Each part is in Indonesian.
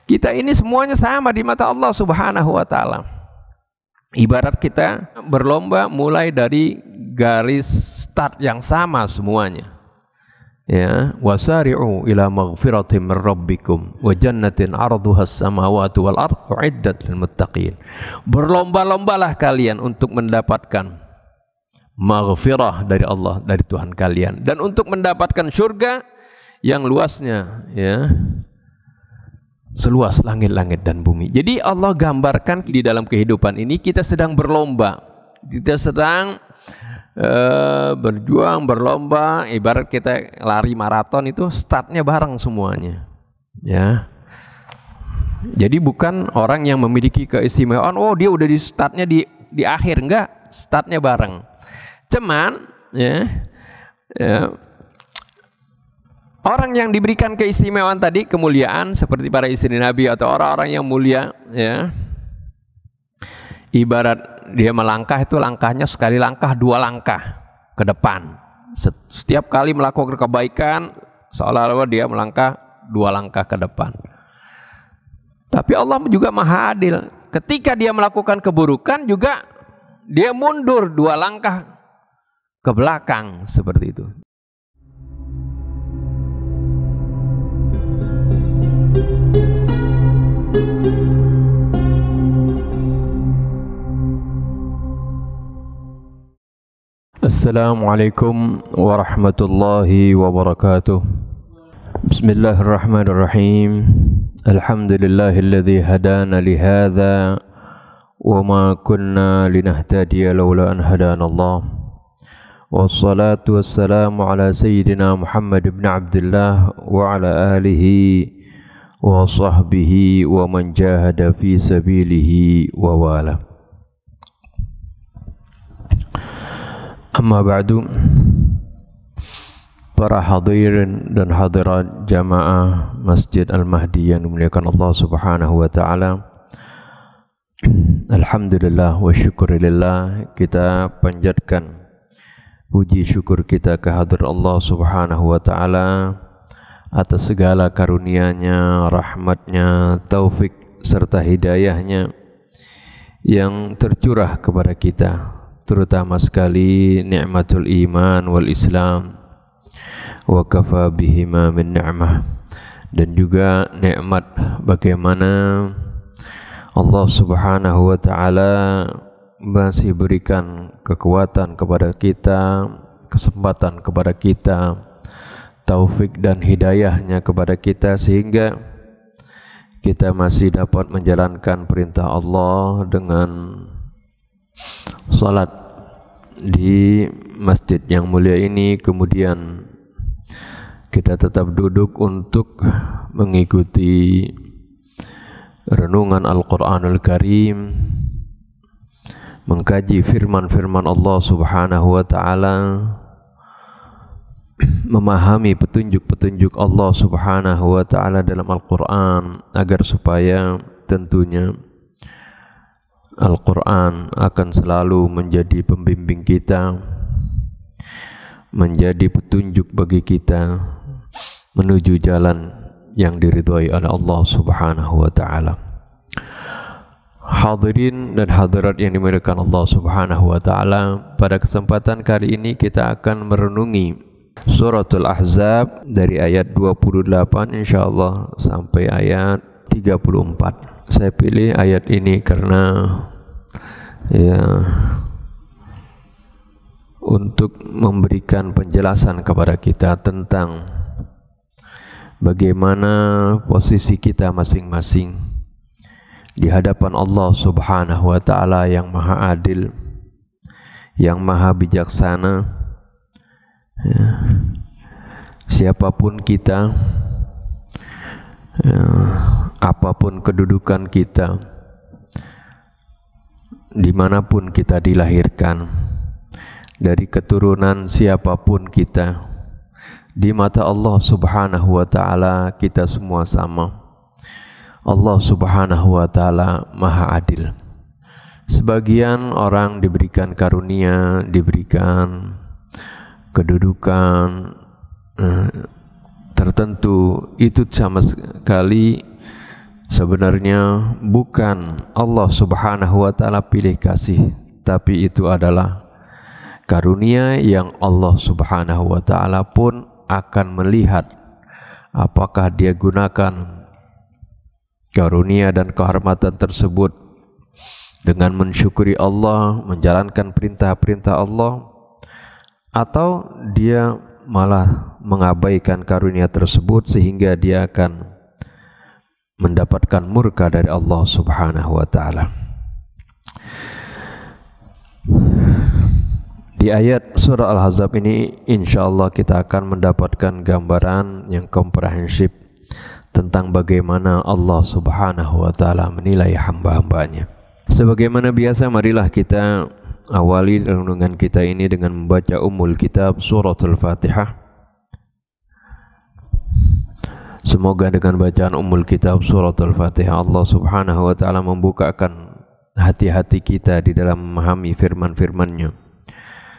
Kita ini semuanya sama di mata Allah Subhanahu wa taala. Ibarat kita berlomba mulai dari garis start yang sama semuanya. Ya, wasari'u ila maghfiratin min rabbikum wa jannatin 'arduhas samawati wal ardh u'iddat lil muttaqin. Berlomba-lombalah kalian untuk mendapatkan maghfirah dari Allah, dari Tuhan kalian, dan untuk mendapatkan surga yang luasnya ya seluas langit-langit dan bumi. Jadi Allah gambarkan di dalam kehidupan ini kita sedang berlomba, kita sedang berjuang, berlomba. Ibarat kita lari maraton itu startnya bareng semuanya ya. Jadi bukan orang yang memiliki keistimewaan, oh dia udah di startnya di akhir, enggak, startnya bareng. Cuman ya orang yang diberikan keistimewaan tadi, kemuliaan seperti para istri Nabi atau orang-orang yang mulia ya, ibarat dia melangkah itu langkahnya sekali langkah 2 langkah ke depan. Setiap kali melakukan kebaikan seolah-olah dia melangkah 2 langkah ke depan. Tapi Allah juga maha adil. Ketika dia melakukan keburukan juga dia mundur 2 langkah ke belakang, seperti itu. Assalamualaikum warahmatullahi wabarakatuh. Bismillahirrahmanirrahim. Alhamdulillahilladzi hadana lihadza wa ma kunna linahtadiya laula an hadanallah. Wassalatu wassalamu ala sayyidina Muhammad ibn Abdullah wa ala alihi wa sahbihi wa man jahada fi sabilihi wa wala. Amma ba'du, para hadirin dan hadirat jamaah Masjid Al-Mahdi yang dimuliakan Allah Subhanahu wa taala. Alhamdulillah wa syukurillah, kita panjatkan puji syukur kita kehadrat Allah Subhanahu wa taala atas segala karunia-Nya, rahmat-Nya, taufik serta hidayah-Nya yang tercurah kepada kita, terutama sekali nikmatul iman wal Islam wa kafa bihima min ni'mah, dan juga nikmat bagaimana Allah Subhanahu wa taala masih berikan kekuatan kepada kita, kesempatan kepada kita, taufik dan hidayahnya kepada kita, sehingga kita masih dapat menjalankan perintah Allah dengan salat di masjid yang mulia ini. Kemudian kita tetap duduk untuk mengikuti renungan Al-Quranul Karim, mengkaji firman-firman Allah Subhanahu wa ta'ala, memahami petunjuk-petunjuk Allah Subhanahu wa ta'ala dalam Al-Quran, agar supaya tentunya Al-Quran akan selalu menjadi pembimbing kita, menjadi petunjuk bagi kita menuju jalan yang diridhai oleh Allah Subhanahu wa ta'ala. Hadirin dan hadirat yang dimuliakan Allah Subhanahu wa ta'ala, pada kesempatan kali ini kita akan merenungi Suratul Ahzab dari ayat 28 insyaallah sampai ayat 34. Saya pilih ayat ini karena ya untuk memberikan penjelasan kepada kita tentang bagaimana posisi kita masing-masing di hadapan Allah Subhanahu wa ta'ala yang maha adil, yang maha bijaksana ya. Siapapun kita ya, apapun kedudukan kita, dimanapun kita dilahirkan, dari keturunan siapapun kita, di mata Allah Subhanahu wa ta'ala kita semua sama. Allah Subhanahu wa ta'ala maha adil. Sebagian orang diberikan karunia, diberikan kedudukan tertentu, itu sama sekali Sebenarnya bukan Allah Subhanahu wa taala pilih kasih, tapi itu adalah karunia yang Allah Subhanahu wa taala pun akan melihat apakah dia gunakan karunia dan kehormatan tersebut dengan mensyukuri Allah, menjalankan perintah-perintah Allah, atau dia malah mengabaikan karunia tersebut sehingga dia akan mendapatkan murka dari Allah Subhanahu wa taala. Di ayat surah Al-Ahzab ini insyaallah kita akan mendapatkan gambaran yang komprehensif tentang bagaimana Allah Subhanahu wa taala menilai hamba-hambanya. Sebagaimana biasa, marilah kita awali renungan kita ini dengan membaca Ummul Kitab Suratul Fatihah. Semoga dengan bacaan Ummul Kitab Suratul Fatihah Allah Subhanahu wa taala membukakan hati-hati kita di dalam memahami firman-firman-Nya.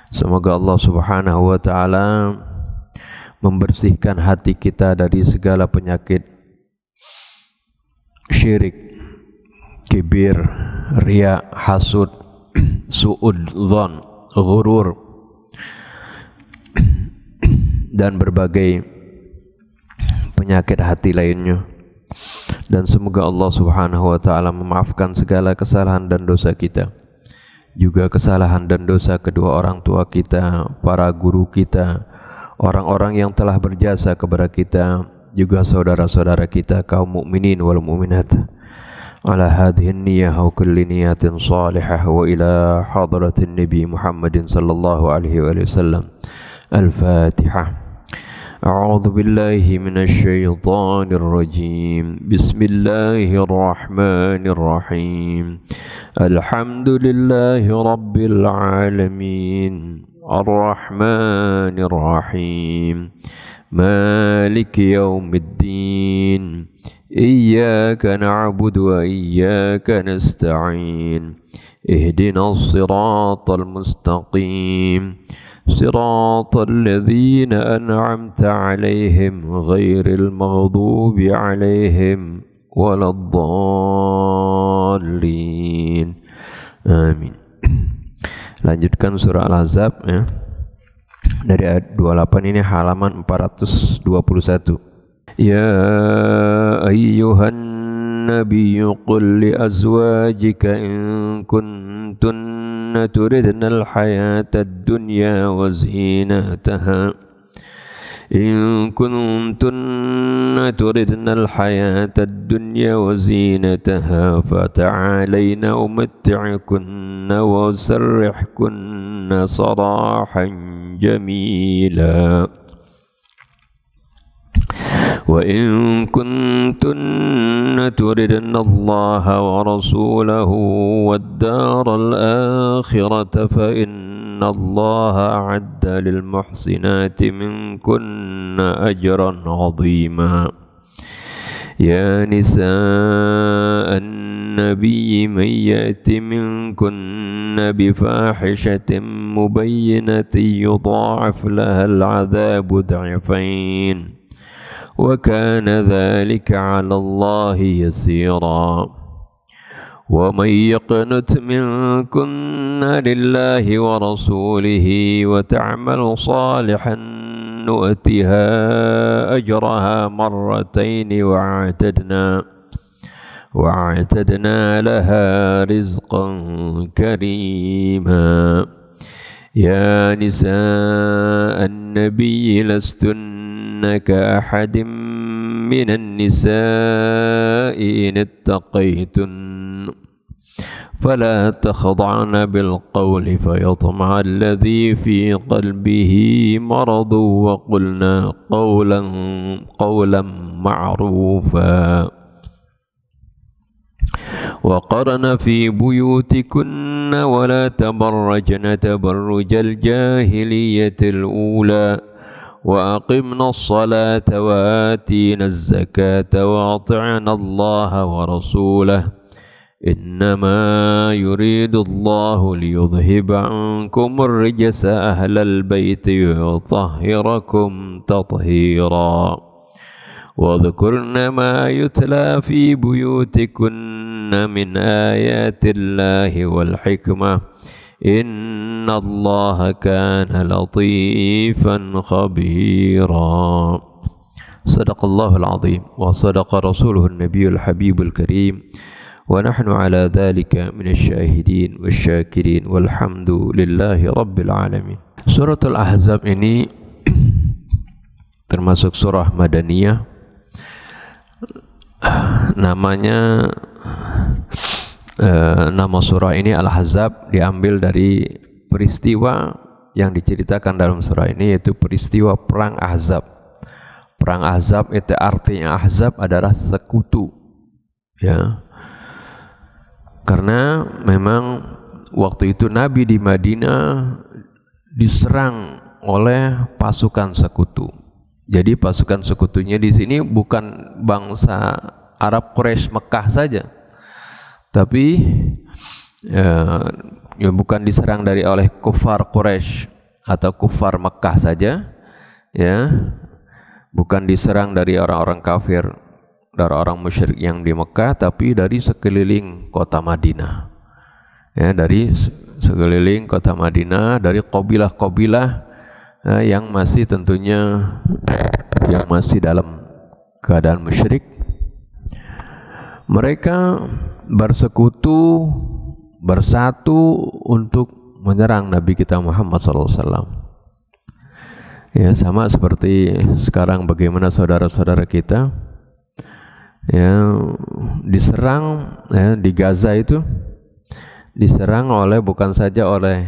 Semoga Allah Subhanahu wa taala membersihkan hati kita dari segala penyakit syirik, kibir, riya, hasud, su'udzon, ghurur, dan berbagai penyakit hati lainnya. Dan semoga Allah Subhanahu wa taala memaafkan segala kesalahan dan dosa kita, juga kesalahan dan dosa kedua orang tua kita, para guru kita, orang-orang yang telah berjasa kepada kita, juga saudara-saudara kita kaum mukminin wal mukminat. Ala hadhihi niyyah wa kulli niyatin salihah wa ila hadratin Nabi Muhammadin sallallahu alaihi wasallam. Al-Fatihah. أعوذ بالله من الشيطان الرجيم بسم الله الرحمن الرحيم الحمد لله رب العالمين الرحمن الرحيم مالك يوم الدين إياك نعبد وإياك نستعين اهدنا الصراط المستقيم صراط الذين أنعمت عليهم غير المغضوب عليهم ولا الضالين آمين. Lanjutkan surah Al-Ahzab ya. Dari ayat 28 ini halaman 421. Ya ayyuhan النبي قل لأزواجك إن كنتن تردن الحياة الدنيا وزينتها فتعالين أمتعكن وأسرحكن سراحا جميلا وإن كنتن تردن الله ورسوله والدار الآخرة فإن الله أعد للمحسنات منكن أجرا عظيما يا نساء النبي من يأت منكن بفاحشة مبينة يضاعف لها العذاب ضعفين وكان ذلك على الله يسيرا ومن يقنت منكن لله ورسوله وتعمل صالحا نؤتها أجرها مرتين وأعتدنا لها رزقا كريما يا نساء النبي لستن كأحد من النساء إن اتقيتن فلا تخضعن بالقول فيطمع الذي في قلبه مرض وقلنا قولا معروفا وقرن في بيوتكن ولا تبرجن تبرج الجاهلية الأولى وأقمنا الصلاة وآتينا الزكاة وأطعنا الله ورسوله إنما يريد الله ليذهب عنكم الرجس أهل البيت ويطهركم تطهيرا واذكرن ما يتلى في بيوتكن من آيات الله والحكمة إن الله كان لطيفا خبيرا. صدق الله العظيم وصدق رسوله النبي الحبيب الكريم ونحن على ذلك من الشاهدين والشاكرين والحمد لله رب العالمين. Suratul Ahzab ini termasuk surah Madaniyah. Namanya nama surah ini Al-Ahzab diambil dari peristiwa yang diceritakan dalam surah ini, yaitu peristiwa perang Ahzab. Perang Ahzab itu artinya Ahzab adalah sekutu, ya. Karena memang waktu itu Nabi di Madinah diserang oleh pasukan sekutu. Jadi pasukan sekutunya di sini bukan bangsa Arab Quraisy Mekah saja, tapi ya bukan diserang oleh kufar Quraisy atau kufar Mekah saja, ya, bukan diserang dari orang-orang kafir, dari orang musyrik yang di Mekah, tapi dari sekeliling kota Madinah, ya, dari sekeliling kota Madinah, dari kabilah-kabilah yang masih tentunya yang masih dalam keadaan musyrik. Mereka bersekutu, bersatu untuk menyerang Nabi kita Muhammad SAW. Ya, sama seperti sekarang bagaimana saudara-saudara kita yang diserang, ya, di Gaza itu diserang bukan saja oleh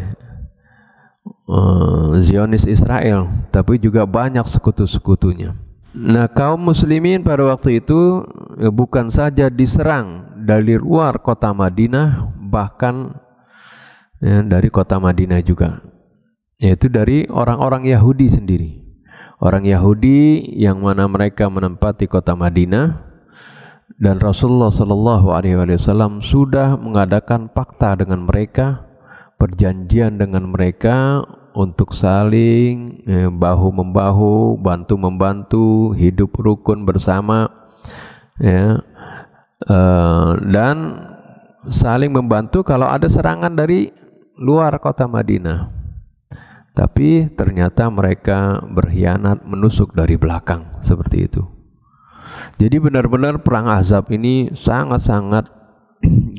Zionis Israel, tapi juga banyak sekutu-sekutunya. Nah, kaum muslimin pada waktu itu bukan saja diserang dari luar kota Madinah, bahkan ya, dari kota Madinah juga, yaitu dari orang-orang Yahudi sendiri. Orang Yahudi yang mana mereka menempati kota Madinah, dan Rasulullah SAW sudah mengadakan pakta dengan mereka, perjanjian dengan mereka untuk saling bahu-membahu, bantu-membantu, hidup rukun bersama, ya, dan saling membantu kalau ada serangan dari luar kota Madinah. Tapi ternyata mereka berkhianat, menusuk dari belakang, seperti itu. Jadi benar-benar perang Ahzab ini sangat-sangat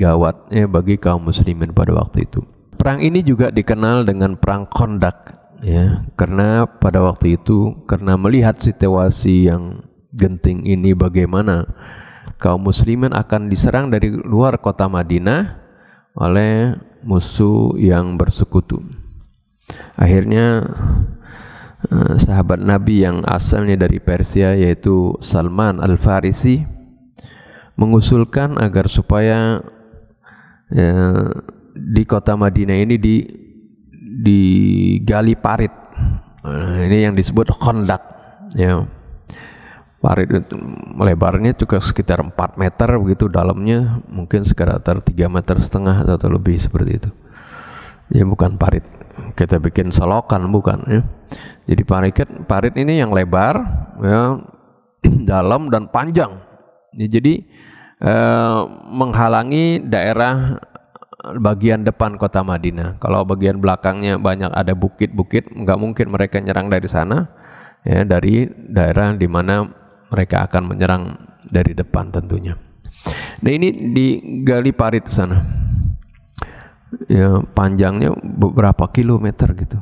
gawat, ya, bagi kaum muslimin pada waktu itu. Perang ini juga dikenal dengan perang Khandaq, ya, karena pada waktu itu, karena melihat situasi yang genting ini, bagaimana kaum muslimin akan diserang dari luar kota Madinah oleh musuh yang bersekutu. Akhirnya sahabat Nabi yang asalnya dari Persia, yaitu Salman Al-Farisi, mengusulkan agar supaya di kota Madinah ini digali parit. Ini yang disebut Khandaq, ya. Parit itu lebarnya juga sekitar 4 meter begitu, dalamnya mungkin sekitar 3,5 meter atau lebih, seperti itu. Ya, bukan parit kita bikin selokan, bukan, ya. Jadi parit ini yang lebar, ya, dalam dan panjang. Ya, jadi menghalangi daerah bagian depan kota Madinah. Kalau bagian belakangnya banyak ada bukit-bukit, nggak mungkin mereka nyerang dari sana, ya, dari daerah di mana mereka akan menyerang dari depan tentunya. Nah, ini digali parit di sana, ya, panjangnya beberapa kilometer gitu.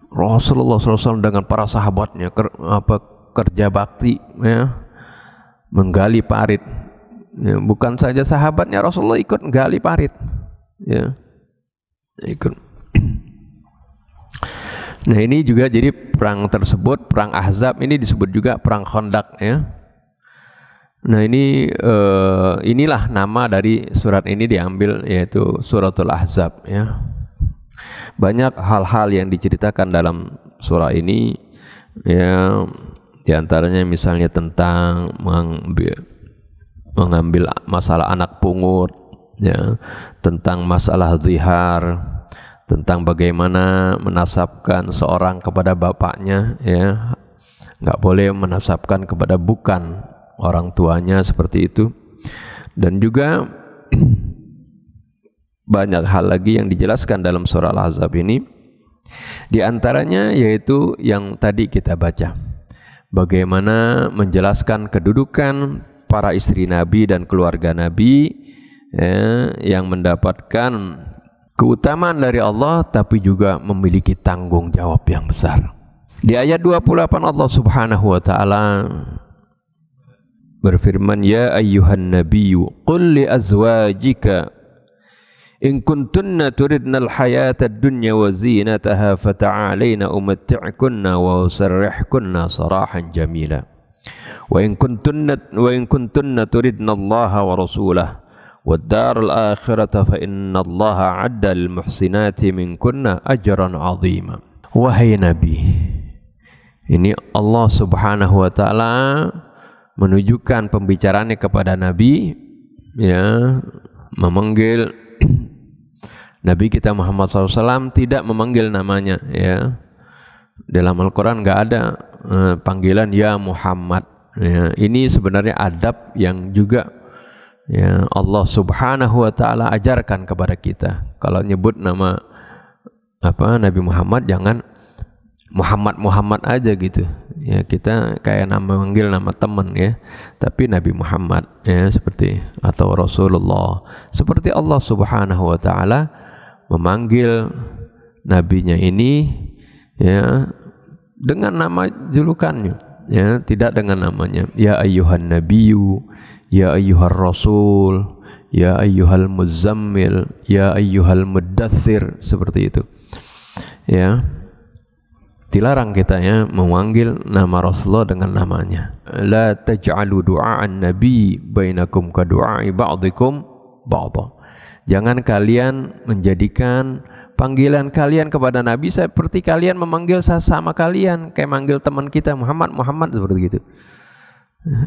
Rasulullah SAW dengan para sahabatnya kerja bakti, ya, menggali parit. Ya, bukan saja sahabatnya, Rasulullah ikut gali parit, ya, ikut. Nah, ini juga jadi perang tersebut, perang Ahzab ini disebut juga perang Khandaq, ya. Nah, inilah nama dari surat ini diambil, yaitu Suratul Ahzab, ya. Banyak hal-hal yang diceritakan dalam surah ini, ya, diantaranya misalnya tentang mengambil masalah anak pungut, ya, tentang masalah zihar, tentang bagaimana menasabkan seorang kepada bapaknya, ya, nggak boleh menasabkan kepada bukan orang tuanya seperti itu. Dan juga banyak hal lagi yang dijelaskan dalam surah Al-Ahzab ini. Di antaranya yaitu yang tadi kita baca, bagaimana menjelaskan kedudukan para istri Nabi dan keluarga Nabi yang mendapatkan keutamaan dari Allah tapi juga memiliki tanggung jawab yang besar. Di ayat 28 Allah Subhanahu wa taala berfirman, ya ayyuhan nabiyyu qul li azwajika in kuntunna turidnal hayatad dunya wa zinataha fata'alaina umatti'kunna wa usarrihkunna sarahan jamila wa in kuntunna turidnallaha wa rasulahu wad darul akhirata fa innallaha 'adda lil muhsinati minkunna ajran 'azima. Wahai Nabi, ini Allah Subhanahu wa taala menunjukkan pembicaraannya kepada Nabi, ya, memanggil Nabi kita Muhammad SAW, tidak memanggil namanya, ya. Dalam Al-Quran nggak ada panggilan ya Muhammad, ya. Ini sebenarnya adab yang juga, ya, Allah Subhanahu wa taala ajarkan kepada kita. Kalau nyebut nama Nabi Muhammad, jangan Muhammad aja gitu, ya, kita kayak manggil nama teman, ya, tapi Nabi Muhammad, ya, seperti, atau Rasulullah, seperti Allah Subhanahu wa taala memanggil nabinya ini, ya, dengan nama julukannya, ya, tidak dengan namanya. Ya ayyuhan nabiyyu, ya ayyuhar rasul, ya ayyuhal muzammil, ya ayyuhal muddathir, seperti itu, ya. Dilarang kita, ya, memanggil nama Rasulullah dengan namanya. La taj'alu du'a'an nabi bainakum ka du'a'i ba'dikum ba'dha. Jangan kalian menjadikan panggilan kalian kepada Nabi seperti kalian memanggil sesama kalian, kayak manggil teman kita Muhammad seperti gitu.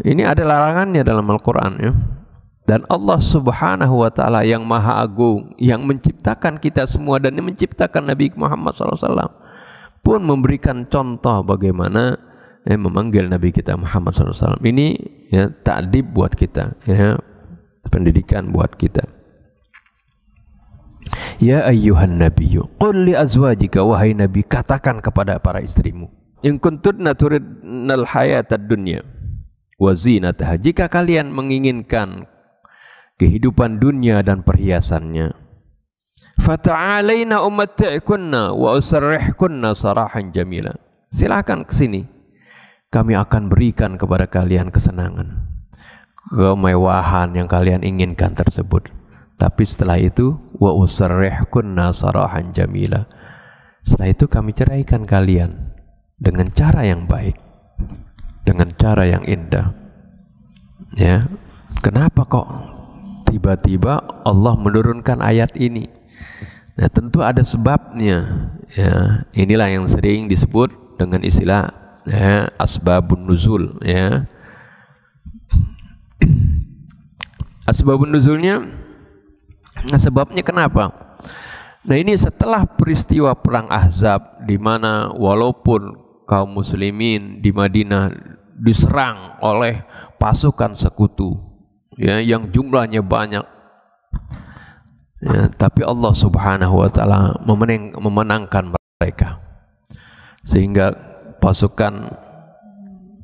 Ini ada larangannya dalam Al-Quran, ya. Dan Allah Subhanahu wa taala yang Maha Agung, yang menciptakan kita semua dan menciptakan Nabi Muhammad SAW, pun memberikan contoh bagaimana, ya, memanggil Nabi kita Muhammad SAW. Ini, ya, ta'dib buat kita, ya, pendidikan buat kita. Ya ayyuhan nabiyyu qul li azwajika, wahai Nabi, katakan kepada para istrimu, in kuntunna turidnal hayatad dunya wa zinataha, jika kalian menginginkan kehidupan dunia dan perhiasannya, fata'alaina umatti'kunna wa usarrihkunna sarahan jamila, silakan ke sini, kami akan berikan kepada kalian kesenangan, kemewahan yang kalian inginkan tersebut. Tapi setelah itu wa usarrihkunna sarahan jamila, setelah itu kami ceraikan kalian dengan cara yang baik, dengan cara yang indah. Ya, kenapa kok tiba-tiba Allah menurunkan ayat ini? Nah, tentu ada sebabnya, ya. Inilah yang sering disebut dengan istilah, ya, asbabun nuzul, ya. Asbabun nuzulnya, nah, sebabnya kenapa? Nah, ini setelah peristiwa perang Ahzab, di mana walaupun kaum muslimin di Madinah diserang oleh pasukan sekutu, ya, yang jumlahnya banyak, ya, tapi Allah Subhanahu wa taala memenangkan mereka, sehingga pasukan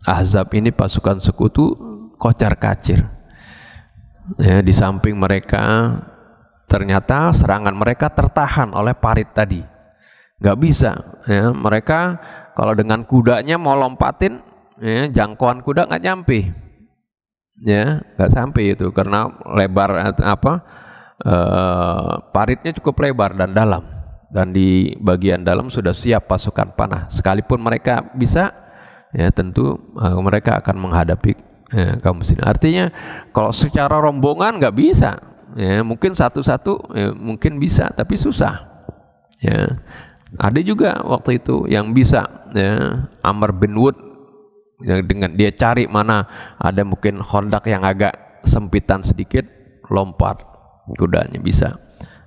Ahzab ini, pasukan sekutu, kocar-kacir, ya. Di samping mereka, ternyata serangan mereka tertahan oleh parit tadi, nggak bisa, ya. Mereka kalau dengan kudanya mau lompatin, ya, jangkauan kuda nggak nyampe, ya, nggak sampai itu, karena lebar paritnya cukup lebar dan dalam, dan di bagian dalam sudah siap pasukan panah. Sekalipun mereka bisa, ya, tentu mereka akan menghadapi, ya, kaum muslimin. Artinya kalau secara rombongan nggak bisa, ya, mungkin satu-satu, ya, mungkin bisa, tapi susah, ya. Ada juga waktu itu yang bisa, ya, Amr bin Wud, ya, dengan dia cari mana ada mungkin khandak yang agak sempitan sedikit, lompat kudanya bisa,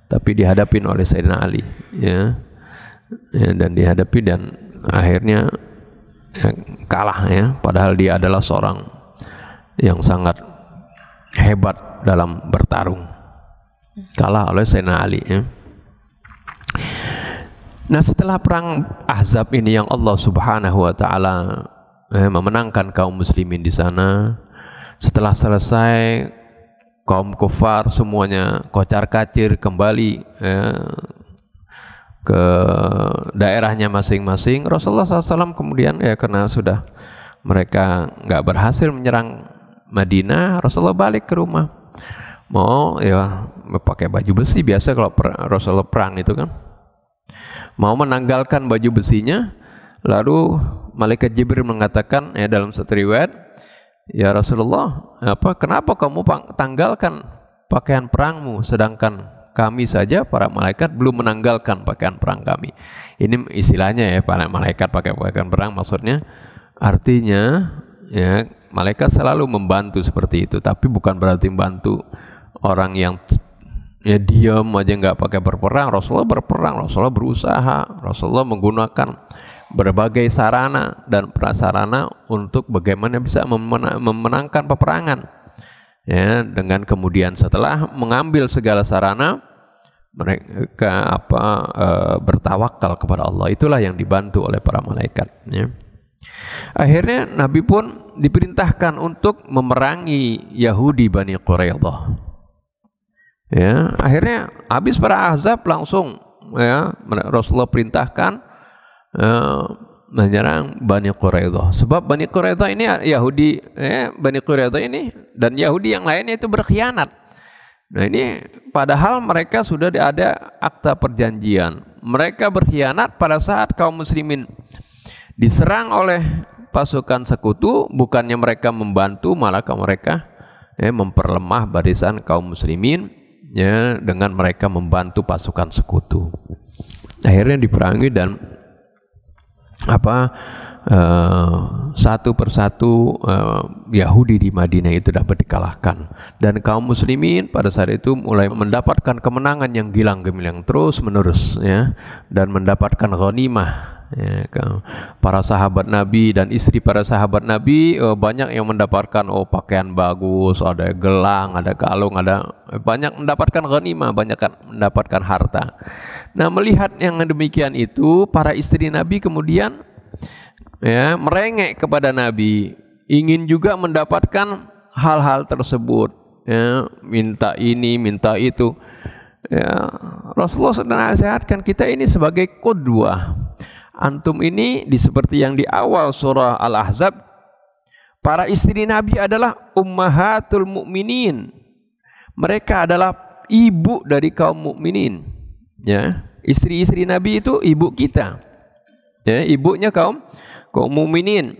tapi dihadapin oleh Sayyidina Ali, ya, ya, dan dihadapi, dan akhirnya kalah ya, padahal dia adalah seorang yang sangat hebat dalam bertarung, kalah oleh Sayyidina Ali ya. Nah, setelah perang Ahzab ini yang Allah Subhanahu wa taala memenangkan kaum muslimin di sana, setelah selesai kaum kufar semuanya kocar-kacir kembali ke daerahnya masing-masing, Rasulullah SAW kemudian karena sudah mereka nggak berhasil menyerang Madinah, Rasulullah balik ke rumah, mau pakai baju besi biasa kalau Rasulullah perang itu kan, mau menanggalkan baju besinya, lalu malaikat Jibril mengatakan dalam satu riwayat, ya Rasulullah, kenapa kamu tanggalkan pakaian perangmu, sedangkan kami saja para malaikat belum menanggalkan pakaian perang kami. Ini istilahnya ya, para malaikat pakai pakaian perang, maksudnya artinya ya malaikat selalu membantu seperti itu, tapi bukan berarti membantu orang yang diam aja nggak pakai berperang. Rasulullah berperang, Rasulullah berusaha, Rasulullah menggunakan berbagai sarana dan prasarana untuk bagaimana bisa memenangkan peperangan ya, dengan kemudian setelah mengambil segala sarana mereka bertawakal kepada Allah. Itulah yang dibantu oleh para malaikat ya. Akhirnya Nabi pun diperintahkan untuk memerangi Yahudi Bani Quraidah ya. Akhirnya habis para Ahzab langsung ya Rasulullah perintahkan menyerang Bani Quraidah, sebab Bani Quraidah ini Yahudi Bani Quraidah ini dan Yahudi yang lainnya itu berkhianat. Nah ini padahal mereka sudah ada akta perjanjian, mereka berkhianat pada saat kaum muslimin diserang oleh pasukan sekutu, bukannya mereka membantu, malah mereka memperlemah barisan kaum muslimin ya, dengan mereka membantu pasukan sekutu. Akhirnya diperangi dan satu persatu Yahudi di Madinah itu dapat dikalahkan, dan kaum muslimin pada saat itu mulai mendapatkan kemenangan yang gilang gemilang terus menerus ya, dan mendapatkan ghanimah ya. Para sahabat Nabi dan istri para sahabat Nabi banyak yang mendapatkan pakaian bagus, ada gelang, ada kalung, ada banyak mendapatkan ghanimah, banyak mendapatkan harta. Nah, melihat yang demikian itu, para istri Nabi kemudian ya merengek kepada Nabi, ingin juga mendapatkan hal-hal tersebut ya, minta ini minta itu ya. Rasulullah sudah nasihatkan kita ini sebagai qudwah. Antum ini seperti yang di awal surah Al-Ahzab, para istri Nabi adalah ummahatul mukminin, mereka adalah ibu dari kaum mukminin ya. Istri-istri Nabi itu ibu kita ya, ibunya kaum mukminin.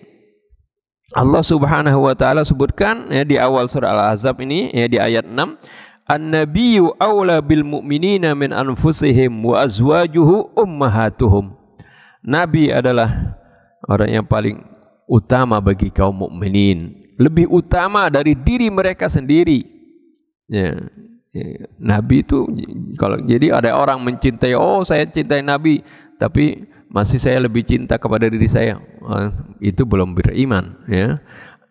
Allah Subhanahu wa taala sebutkan ya di awal surah Al-Ahzab ini ya, di ayat 6, an-nabiyyu aula bil mu'minina min anfusihim wa azwajuhu ummahatuhum. Nabi adalah orang yang paling utama bagi kaum mukminin, lebih utama dari diri mereka sendiri ya. Nabi itu kalau jadi ada orang mencintai, saya cintai Nabi tapi masih saya lebih cinta kepada diri saya, itu belum beriman ya.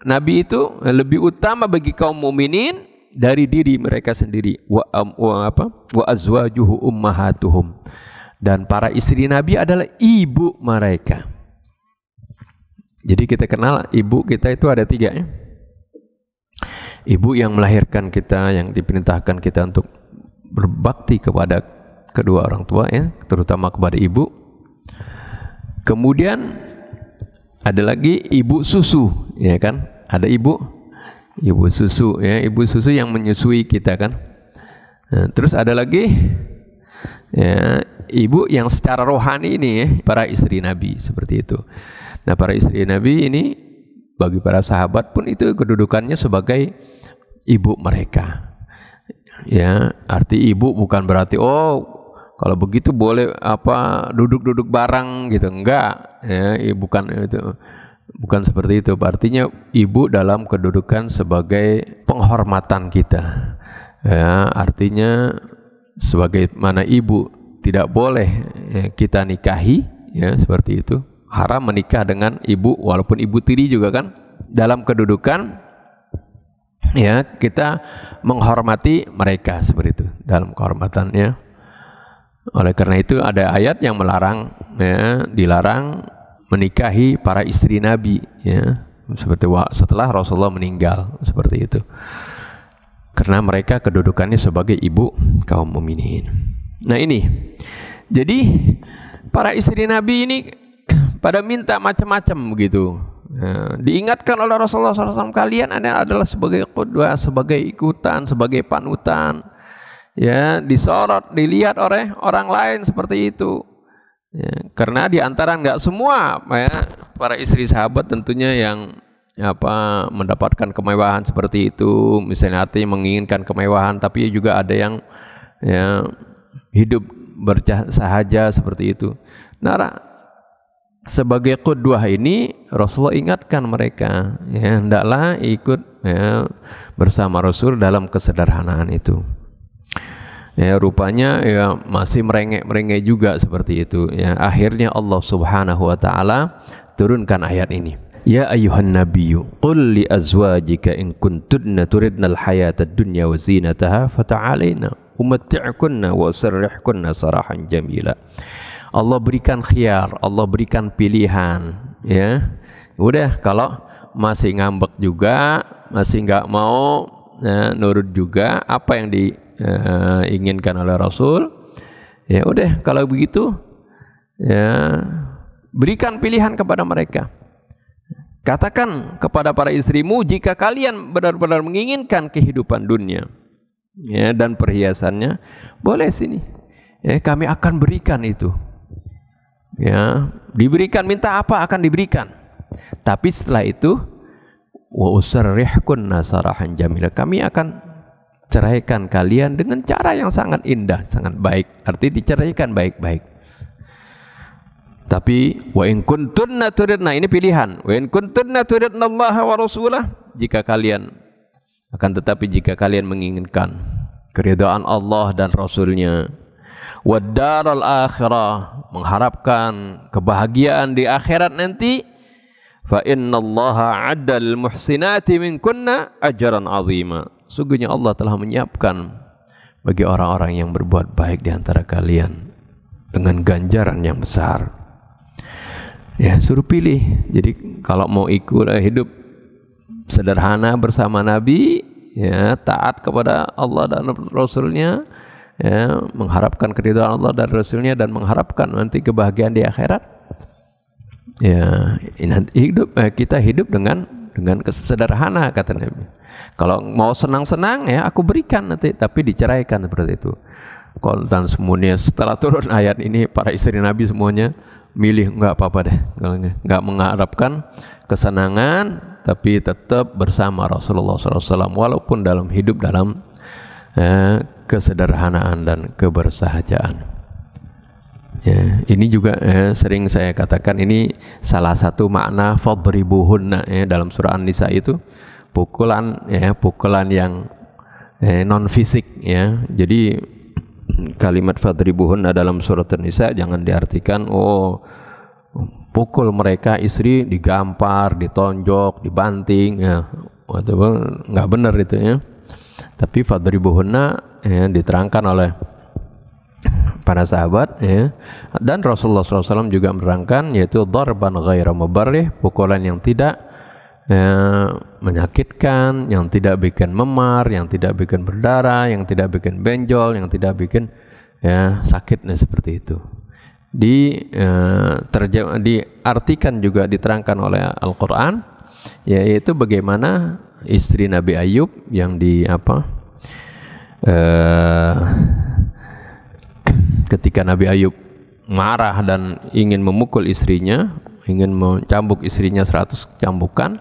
Nabi itu lebih utama bagi kaum mukminin dari diri mereka sendiri. Wa azwajuhu ummahatuhum, dan para istri Nabi adalah ibu mereka. Jadi kita kenal ibu kita itu ada 3 ya. Ibu yang melahirkan kita, yang diperintahkan kita untuk berbakti kepada kedua orang tua ya, terutama kepada ibu. Kemudian ada lagi ibu susu ya kan, ada ibu susu ya, ibu susu yang menyusui kita kan. Nah, terus ada lagi ya ibu yang secara rohani ini ya, para istri Nabi seperti itu. Nah, para istri Nabi ini bagi para sahabat pun itu kedudukannya sebagai ibu mereka ya. Arti ibu bukan berarti kalau begitu boleh duduk-duduk bareng gitu, enggak ya, bukan itu, bukan seperti itu. Artinya ibu dalam kedudukan sebagai penghormatan kita ya, artinya sebagai mana ibu tidak boleh kita nikahi ya, seperti itu haram menikah dengan ibu walaupun ibu tiri juga kan. Dalam kedudukan ya kita menghormati mereka seperti itu dalam kehormatannya. Oleh karena itu ada ayat yang melarang ya, dilarang menikahi para istri Nabi ya, seperti setelah Rasulullah meninggal seperti itu. Karena mereka kedudukannya sebagai ibu kaum mukminin. Nah ini. Jadi para istri Nabi ini pada minta macam-macam begitu. Ya, diingatkan oleh Rasulullah SAW, kalian adalah sebagai qudwah, sebagai ikutan, sebagai panutan. Ya, disorot, dilihat oleh orang lain seperti itu. Ya, karena diantara nggak semua ya, para istri sahabat tentunya yang mendapatkan kemewahan seperti itu. Misalnya artinya menginginkan kemewahan, tapi juga ada yang ya, hidup bersahaja seperti itu. Nah, sebagai qudwah ini Rasulullah ingatkan mereka ya hendaklah ikut ya, bersama Rasul dalam kesederhanaan itu. Ya rupanya ya masih merengek-merengek juga seperti itu ya. Akhirnya Allah Subhanahu wa taala turunkan ayat ini. Ya ayyuhan nabiyyu qul li azwajika in kuntunna turidnal hayatad dunya wa zinataha fata'alaina umatti'kunna wa sarrihkunna sarahan jamila. Allah berikan khiyar, Allah berikan pilihan ya. Udah kalau masih ngambek juga, masih nggak mau ya, nurut juga apa yang diinginkan oleh Rasul, ya udah kalau begitu ya berikan pilihan kepada mereka. Katakan kepada para istrimu, jika kalian benar-benar menginginkan kehidupan dunia ya, dan perhiasannya, boleh sini ya, kami akan berikan itu. Ya, diberikan, minta apa akan diberikan. Tapi setelah itu wa usarrihkunna sarahan jamila, kami akan ceraikan kalian dengan cara yang sangat indah, sangat baik. Arti diceraikan baik-baik. Tapi wa in kuntunna turidna, ini pilihan. Wa in kuntunna turidnallaha wa rasulah, jika kalian jika kalian menginginkan keridhaan Allah dan Rasulnya, wad-daral akhirah, mengharapkan kebahagiaan di akhirat nanti, fa innallaha 'addal muhsinati minkunna ajran 'azima. Sungguhnya Allah telah menyiapkan bagi orang-orang yang berbuat baik di antara kalian dengan ganjaran yang besar. Ya, suruh pilih. Jadi kalau mau ikut hidup sederhana bersama Nabi, ya, taat kepada Allah dan Rasulnya, ya, mengharapkan keridhaan Allah dan Rasulnya, dan mengharapkan nanti kebahagiaan di akhirat. Ya, kita hidup dengan sederhana, kata Nabi. Kalau mau senang-senang ya aku berikan nanti, tapi diceraikan seperti itu. Kontan semuanya setelah turun ayat ini, para istri Nabi semuanya milih nggak apa-apa deh, nggak mengharapkan kesenangan, tapi tetap bersama Rasulullah SAW walaupun dalam hidup dalam kesederhanaan dan kebersahajaan. Ya, ini juga sering saya katakan, ini salah satu makna fadribuhunna ya, dalam surah An-Nisa itu pukulan ya, pukulan yang non fisik ya. Jadi kalimat fadribuhunna dalam surat An-Nisa jangan diartikan pukul mereka istri, digampar, ditonjok, dibanting ya. Nggak benar itu ya. Tapi fadribuhunna ya, diterangkan oleh para sahabat ya, dan Rasulullah SAW juga menerangkan, yaitu darban ghaira mubarrih, pukulan yang tidak menyakitkan, yang tidak bikin memar, yang tidak bikin berdarah, yang tidak bikin benjol, yang tidak bikin ya sakitnya seperti itu. Diartikan juga, diterangkan oleh Al-Quran, yaitu bagaimana istri Nabi Ayub yang ketika Nabi Ayub marah dan ingin memukul istrinya, ingin mencambuk istrinya 100 cambukan,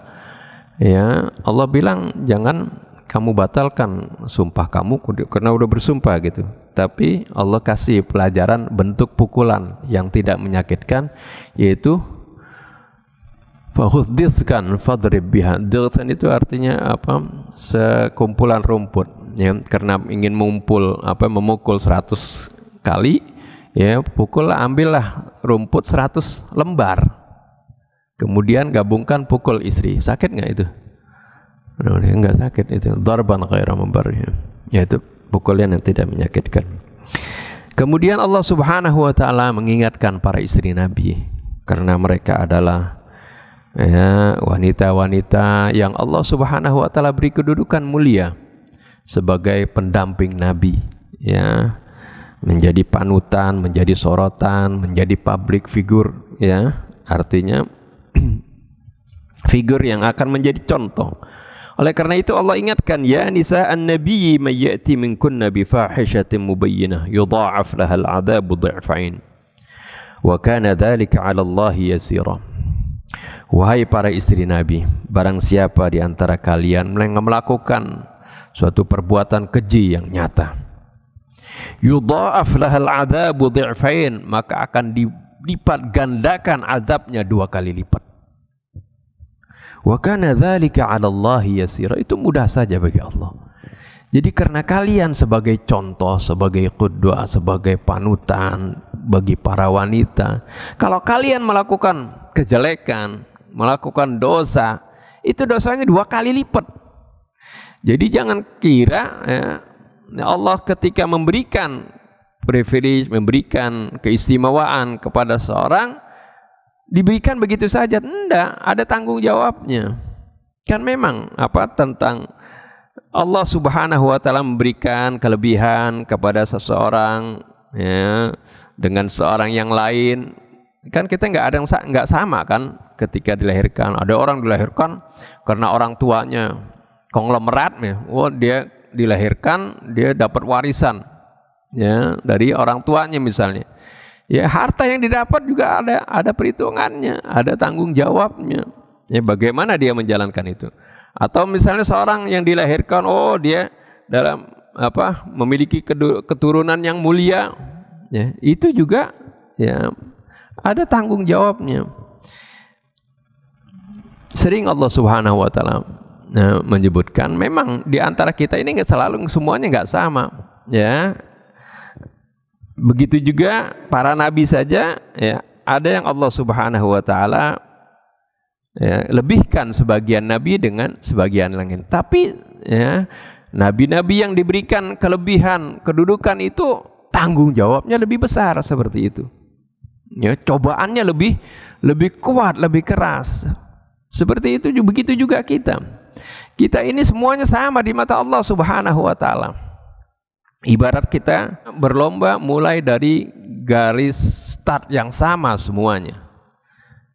ya Allah bilang jangan kamu batalkan sumpah kamu karena udah bersumpah gitu. Tapi Allah kasih pelajaran bentuk pukulan yang tidak menyakitkan, yaitu fahuddithkan fadrib biha. Diltan itu artinya sekumpulan rumput ya, karena ingin memukul 100 kali ya, ambillah rumput 100 lembar kemudian gabungkan pukul istri, sakit nggak itu? Nggak sakit itu, darban ghaira mubarrih, yaitu pukulan yang tidak menyakitkan. Kemudian Allah Subhanahu wa taala mengingatkan para istri Nabi, karena mereka adalah wanita-wanita yang Allah Subhanahu wa taala beri kedudukan mulia sebagai pendamping Nabi, ya, menjadi panutan, menjadi sorotan, menjadi public figure, ya, artinya figur yang akan menjadi contoh. Oleh karena itu Allah ingatkan, ya nisa an-nabiyyi may ya'ti minkunna bi fahishatin mubayyinah yudha'af lahal 'adzabu dhi'fain wa kana dzalika 'ala Allah yasira. Wahai para istri Nabi, barang siapa di antara kalian yang melakukan suatu perbuatan keji yang nyata, yudha'af lahal 'adzabu dhi'fain, maka akan dilipat gandakan azabnya 2 kali lipat. Wa kana dzalika 'ala Allah yasira, itu mudah saja bagi Allah. Jadi karena kalian sebagai contoh, sebagai qudwah, sebagai panutan bagi para wanita, kalau kalian melakukan kejelekan, melakukan dosa, itu dosanya 2 kali lipat. Jadi jangan kira Allah ketika memberikan privilege, memberikan keistimewaan kepada seorang, diberikan begitu saja. Enggak, ada tanggung jawabnya. Kan memang tentang Allah Subhanahu wa taala memberikan kelebihan kepada seseorang, ya, dengan seorang yang lain. Kan kita nggak sama kan ketika dilahirkan. Ada orang dilahirkan karena orang tuanya konglomerat, dia dilahirkan, dia dapat warisan, ya, dari orang tuanya misalnya. Ya, harta yang didapat juga ada perhitungannya, ada tanggung jawabnya. Ya, bagaimana dia menjalankan itu? Atau misalnya seorang yang dilahirkan, dia dalam memiliki keturunan yang mulia, ya, itu juga ya ada tanggung jawabnya. Sering Allah Subhanahu wa taala menyebutkan, memang di antara kita ini semuanya nggak sama, ya. Begitu juga para nabi saja, ya, ada yang Allah Subhanahu wa taala lebihkan sebagian nabi dengan sebagian lain. Tapi ya, nabi-nabi yang diberikan kelebihan kedudukan itu tanggung jawabnya lebih besar seperti itu. Ya, cobaannya lebih kuat, lebih keras. Seperti itu, begitu juga kita. Kita ini semuanya sama di mata Allah Subhanahu wa taala. Ibarat kita berlomba mulai dari garis start yang sama semuanya.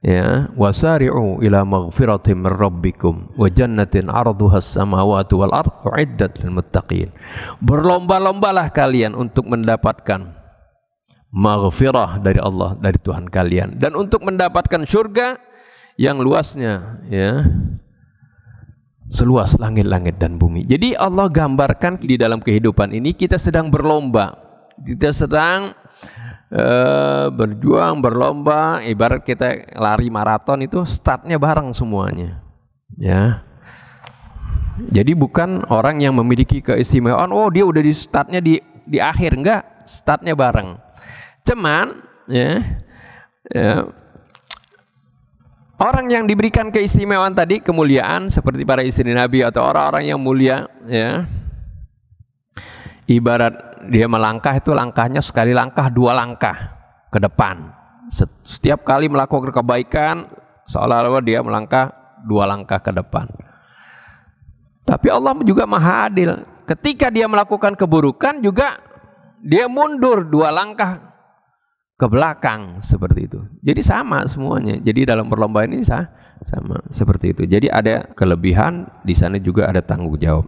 Ya, wasari'u ila maghfiratin min rabbikum wa jannatin 'arduhas samawati wal ardh u'iddat lil muttaqin. Berlomba-lombalah kalian untuk mendapatkan maghfirah dari Allah, dari Tuhan kalian, dan untuk mendapatkan surga yang luasnya, ya, seluas langit-langit dan bumi. Jadi Allah gambarkan di dalam kehidupan ini kita sedang berlomba, kita sedang berjuang, berlomba. Ibarat kita lari maraton, itu startnya bareng semuanya, ya. Jadi bukan orang yang memiliki keistimewaan, dia udah di startnya di akhir, enggak, startnya bareng. Cuman ya, orang yang diberikan keistimewaan tadi, kemuliaan seperti para istri Nabi atau orang-orang yang mulia, ya, ibarat dia melangkah, itu langkahnya sekali langkah 2 langkah ke depan. Setiap kali melakukan kebaikan seolah-olah dia melangkah 2 langkah ke depan. Tapi Allah juga maha adil. Ketika dia melakukan keburukan juga dia mundur 2 langkah ke belakang, seperti itu. Jadi sama semuanya. Jadi dalam perlombaan ini sama seperti itu. Jadi ada kelebihan, di sana juga ada tanggung jawab.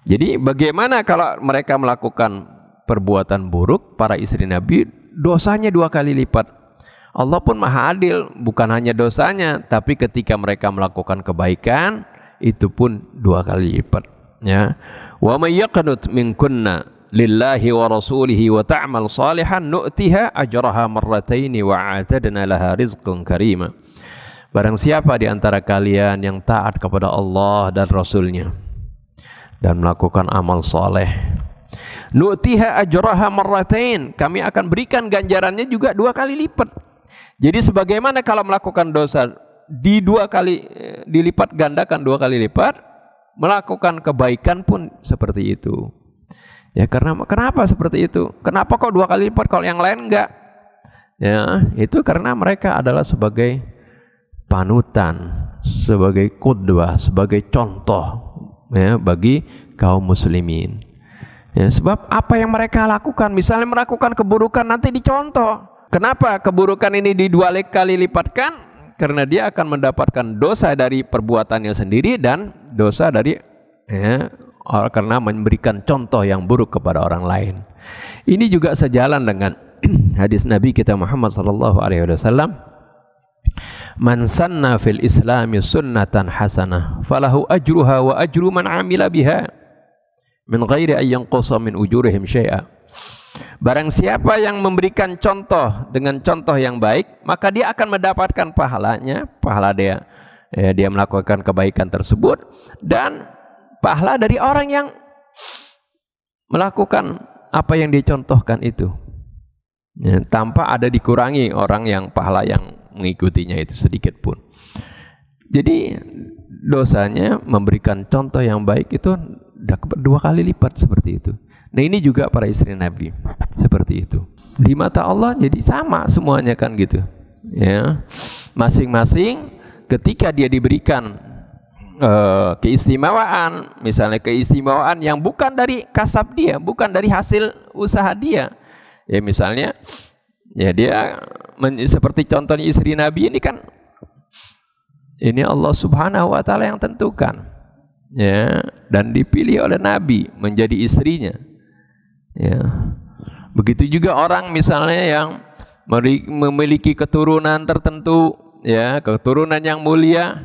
Jadi bagaimana kalau mereka melakukan perbuatan buruk, para istri Nabi, dosanya 2 kali lipat. Allah pun maha adil, bukan hanya dosanya, tapi ketika mereka melakukan kebaikan, itu pun 2 kali lipat, ya. Wa may yaqnut minkunna lillahi wa rasulihi wa ta'mal salihan nu'tiha ajraha marrataini wa a'tadna laha rizqan karima. Barang siapa di antara kalian yang taat kepada Allah dan Rasulnya dan melakukan amal soleh, nu'tiha ajraha marratain, kami akan berikan ganjarannya juga 2 kali lipat. Jadi sebagaimana kalau melakukan dosa dilipat gandakan 2 kali lipat, melakukan kebaikan pun seperti itu. Ya, karena kenapa seperti itu? Kenapa kok 2 kali lipat kalau yang lain enggak? Ya, itu karena mereka adalah sebagai panutan, sebagai qudwah, sebagai contoh ya bagi kaum muslimin. Ya, sebab apa yang mereka lakukan, misalnya melakukan keburukan, nanti dicontoh. Kenapa keburukan ini di2 kali lipatkan? Karena dia akan mendapatkan dosa dari perbuatannya sendiri dan dosa dari karena memberikan contoh yang buruk kepada orang lain. Ini juga sejalan dengan hadis Nabi kita Muhammad sallallahu alaihi wasallam, man sanna fil islami sunnatan hasanah falahu ajruha wa ajru man amila biha min ghairi an yanqusa min ujurihim syai'a. Barang siapa yang memberikan contoh dengan contoh yang baik, maka dia akan mendapatkan pahalanya, pahala dia melakukan kebaikan tersebut, dan pahala dari orang yang melakukan apa yang dicontohkan itu, ya, tanpa ada dikurangi orang yang pahala yang mengikutinya itu sedikit pun. Jadi dosanya memberikan contoh yang baik itu 2 kali lipat seperti itu. Nah, ini juga para istri Nabi seperti itu. Di mata Allah jadi sama semuanya kan gitu. Ya, masing-masing ketika dia diberikan keistimewaan, misalnya keistimewaan yang bukan dari kasab dia, bukan dari hasil usaha dia. Ya, misalnya ya dia seperti contohnya istri Nabi ini kan, ini Allah Subhanahu wa taala yang tentukan. Ya, dan dipilih oleh Nabi menjadi istrinya. Ya. Begitu juga orang misalnya yang memiliki keturunan tertentu, ya, keturunan yang mulia,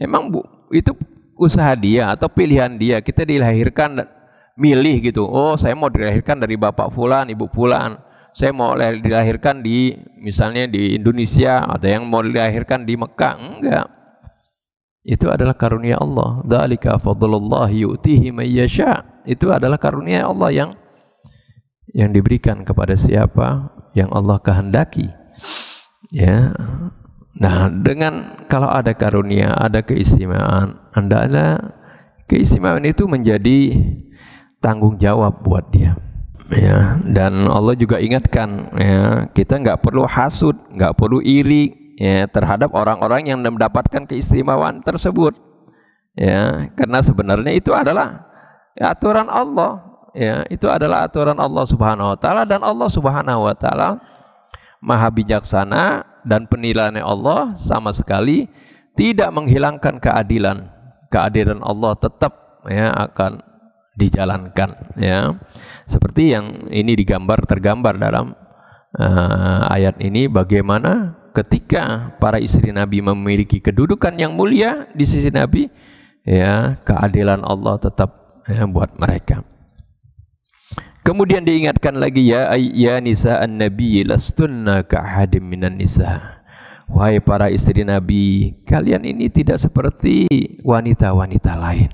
emang itu usaha dia atau pilihan dia. Kita dilahirkan milih gitu. Oh, saya mau dilahirkan dari bapak fulan, ibu fulan. Saya mau dilahirkan di misalnya di Indonesia, ada yang mau dilahirkan di Mekah. Enggak. Itu adalah karunia Allah. Dzalika fadlullahi yu'tihi may yasha. Itu adalah karunia Allah yang diberikan kepada siapa yang Allah kehendaki. Ya. Nah, dengan kalau ada karunia, ada keistimewaan, keistimewaan itu menjadi tanggung jawab buat dia. Ya, dan Allah juga ingatkan, ya, kita nggak perlu hasud, nggak perlu iri, ya, terhadap orang-orang yang mendapatkan keistimewaan tersebut. Ya, karena sebenarnya itu adalah aturan Allah. Ya, itu adalah aturan Allah Subhanahu wa taala, dan Allah Subhanahu wa taala Maha bijaksana, dan penilaian Allah sama sekali tidak menghilangkan keadilan. Keadilan Allah tetap ya akan dijalankan, ya. Seperti yang ini tergambar dalam ayat ini, bagaimana ketika para istri Nabi memiliki kedudukan yang mulia di sisi Nabi, ya, keadilan Allah tetap ya, buat mereka. Kemudian diingatkan lagi, ya nisa an-nabi lastunna ka'ahadim minan nisa. Wahai para istri Nabi, kalian ini tidak seperti wanita-wanita lain.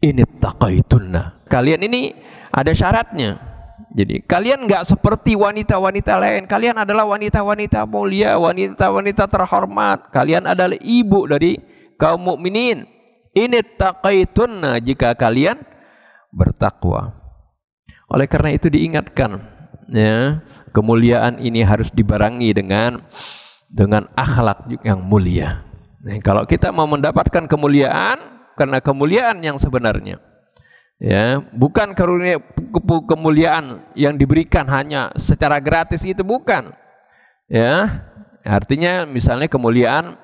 Ini taqaitunna. Kalian ini ada syaratnya. Jadi kalian enggak seperti wanita-wanita lain. Kalian adalah wanita-wanita mulia, wanita-wanita terhormat. Kalian adalah ibu dari kaum mukminin. Ini taqaitunna, jika kalian bertakwa. Oleh karena itu diingatkan, ya, kemuliaan ini harus dibarengi dengan akhlak yang mulia. Nah, kalau kita mau mendapatkan kemuliaan, karena kemuliaan yang sebenarnya, ya, bukan karunia kemuliaan yang diberikan hanya secara gratis, itu bukan. Ya, artinya misalnya kemuliaan